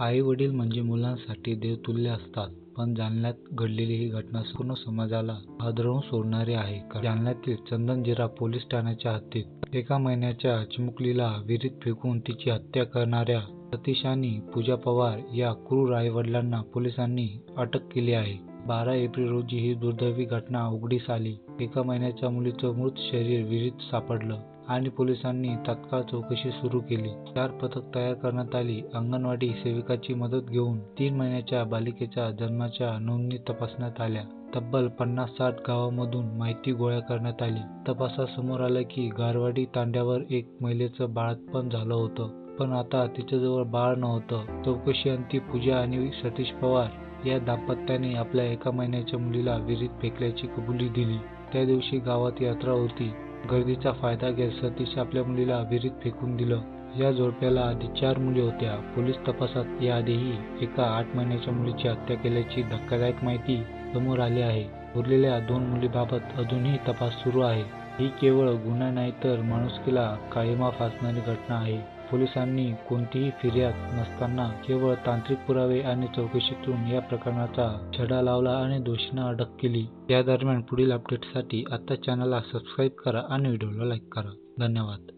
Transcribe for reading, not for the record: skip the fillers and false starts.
आई वडील म्हणजे मुलांसाठी देवतुल्य असतात, पण जालन्यात घडलेली ही घटना पूर्ण समाजाला हादरवून सोडणारी आहे. जालन्यातील चंदनजीरा पोलीस ठाण्याच्या हद्दीत एका महिन्याच्या चिमुकलीला विहिरीत फेकून तिची हत्या करणाऱ्या सतीश आणि पूजा पवार या क्रूर आईवडिलांना पोलिसांनी अटक केली आहे. 12 एप्रिल रोजी ही दुर्दैवी घटना उघडीस आली. एका महिन्याच्या मुलीचं मृत शरीर विहिरीत सापडलं आणि पोलिसांनी तात्काळ चौकशी सुरू केली. 4 पथक तयार करण्यात आली. अंगणवाडी सेविकाची मदत घेऊन 3 महिन्याच्या बालिकेच्या जन्माच्या नोंदी तपासण्यात आल्या. तब्बल 50-60 गावांमधून माहिती गोळा करण्यात आली. तपासात समोर आलं की गारवाडी तांड्यावर एक महिलेचं बाळंतपण झालं होतं, पण आता तिच्याजवळ बाळ नव्हतं. चौकशी अंती पूजा आणि सतीश पवार या दाम्पत्याने आपल्या 1 महिन्याच्या मुलीला विहिरीत फेकल्याची कबुली दिली. त्या दिवशी गावात यात्रा होती. गर्दीचा फायदा घेत सतीश आपल्या मुलीला विहिरीत फेकून दिलं. या जोडप्याला आधी 4 मुली होत्या. पोलीस तपासात याआधीही एका 8 महिन्याच्या मुलीची हत्या केल्याची धक्कादायक माहिती समोर आली आहे. उरलेल्या 2 मुलींबाबत अजूनही तपास सुरू आहे. ही केवळ गुन्हा नाही तर माणुसकीला काळिमा फासणारी घटना आहे. पोलिसांनी कोणतीही फिर्याद नसताना केवळ तांत्रिक पुरावे आणि चौकशीतून या प्रकरणाचा छडा लावला आणि दोषींना अटक केली. या दरम्यान पुढील अपडेट्ससाठी आता चॅनलला सबस्क्राईब करा आणि व्हिडिओला लाईक करा. धन्यवाद.